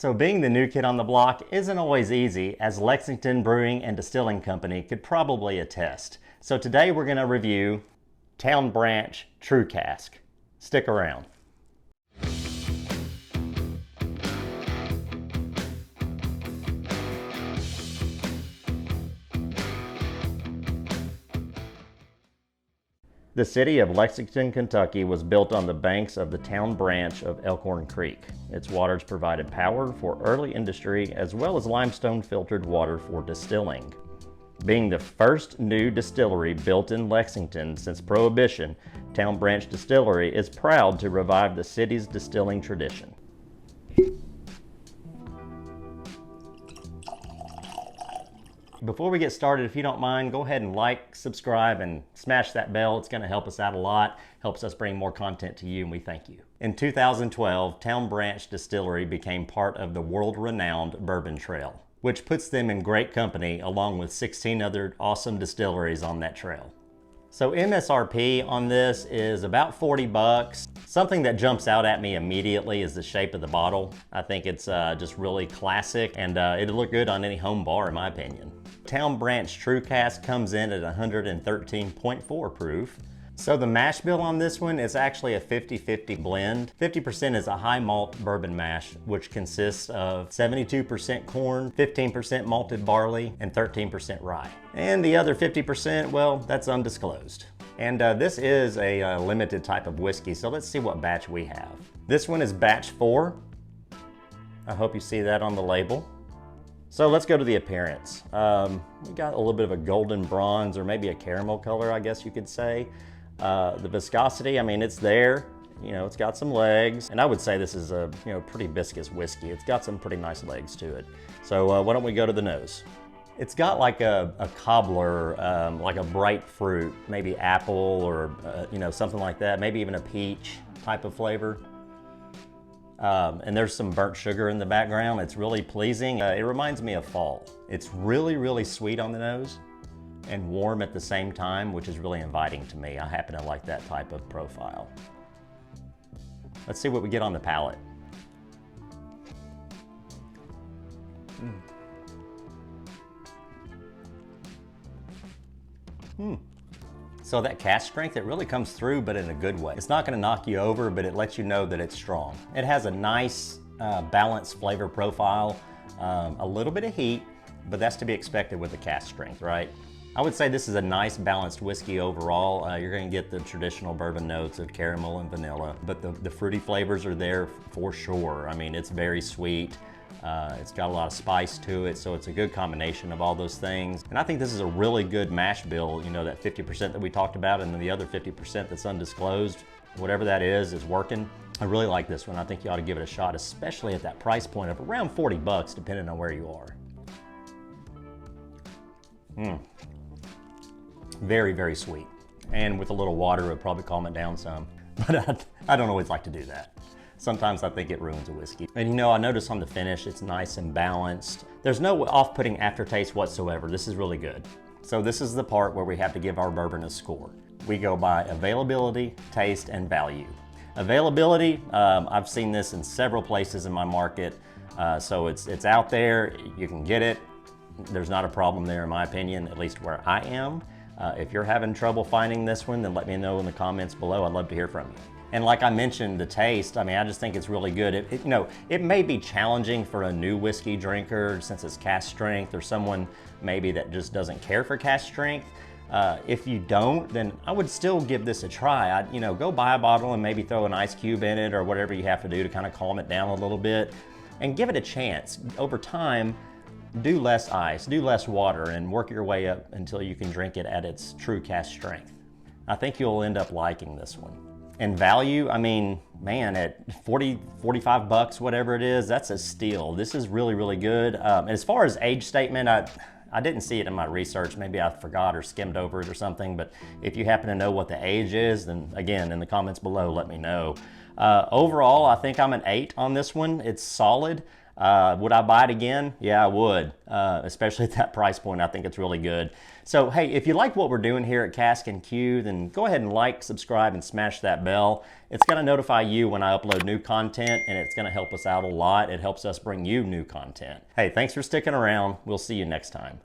So being the new kid on the block isn't always easy, as Lexington Brewing and Distilling Company could probably attest. So today we're going to review Town Branch True Cask. Stick around. The city of Lexington, Kentucky was built on the banks of the Town Branch of Elkhorn Creek. Its waters provided power for early industry as well as limestone filtered water for distilling. Being the first new distillery built in Lexington since Prohibition, Town Branch Distillery is proud to revive the city's distilling tradition. Before we get started, if you don't mind, go ahead and like, subscribe, and smash that bell. It's going to help us out a lot, helps us bring more content to you, and we thank you. In 2012, Town Branch Distillery became part of the world-renowned Bourbon Trail, which puts them in great company along with 16 other awesome distilleries on that trail. So MSRP on this is about 40 bucks. Something that jumps out at me immediately is the shape of the bottle. I think it's just really classic, and it'll look good on any home bar in my opinion. Town Branch True Cask comes in at 113.4 proof. So the mash bill on this one is actually a 50-50 blend. 50% is a high malt bourbon mash, which consists of 72% corn, 15% malted barley, and 13% rye. And the other 50%, well, that's undisclosed. And this is a limited type of whiskey, so let's see what batch we have. This one is batch 4. I hope you see that on the label. So let's go to the appearance. We got a little bit of a golden bronze, or maybe a caramel color, I guess you could say. The viscosity, I mean, it's there. You know, it's got some legs, and I would say this is a pretty viscous whiskey. It's got some pretty nice legs to it. So why don't we go to the nose? It's got like a cobbler, like a bright fruit, maybe apple or something like that. Maybe even a peach type of flavor. And there's some burnt sugar in the background. It's really pleasing. It reminds me of fall. It's really, really sweet on the nose and warm at the same time, which is really inviting to me. I happen to like that type of profile. Let's see what we get on the palate. So that cask strength, it really comes through, but in a good way. It's not gonna knock you over, but it lets you know that it's strong. It has a nice balanced flavor profile, a little bit of heat, but that's to be expected with the cask strength, right? I would say this is a nice balanced whiskey overall. You're gonna get the traditional bourbon notes of caramel and vanilla, but the fruity flavors are there for sure. I mean, it's very sweet. It's got a lot of spice to it, so it's a good combination of all those things. And I think this is a really good mash bill, that 50% that we talked about, and then the other 50% that's undisclosed, whatever that is working. I really like this one. I think you ought to give it a shot, especially at that price point of around 40 bucks, depending on where you are. Very, very sweet. And with a little water, it would probably calm it down some. But I don't always like to do that. Sometimes I think it ruins a whiskey. And I notice on the finish, it's nice and balanced. There's no off-putting aftertaste whatsoever. This is really good. So this is the part where we have to give our bourbon a score. We go by availability, taste, and value. Availability, I've seen this in several places in my market. So it's out there, you can get it. There's not a problem there in my opinion, at least where I am. If you're having trouble finding this one, then let me know in the comments below. I'd love to hear from you. And like I mentioned, the taste, I mean, I just think it's really good. It may be challenging for a new whiskey drinker since it's cask strength, or someone maybe that just doesn't care for cask strength. If you don't, then I would still give this a try. Go buy a bottle and maybe throw an ice cube in it or whatever you have to do to kind of calm it down a little bit and give it a chance. Over time, do less ice, do less water, and work your way up until you can drink it at its true cask strength. I think you'll end up liking this one. And value, I mean, man, at 40, 45 bucks, whatever it is, that's a steal. This is really, really good. As far as age statement, I didn't see it in my research. Maybe I forgot or skimmed over it or something, but if you happen to know what the age is, then again, in the comments below, let me know. Overall, I think I'm an 8 on this one. It's solid. Would I buy it again? Yeah, I would, especially at that price point. I think it's really good. So, hey, if you like what we're doing here at Casks-n-Que, then go ahead and like, subscribe, and smash that bell. It's going to notify you when I upload new content, and it's going to help us out a lot. It helps us bring you new content. Hey, thanks for sticking around. We'll see you next time.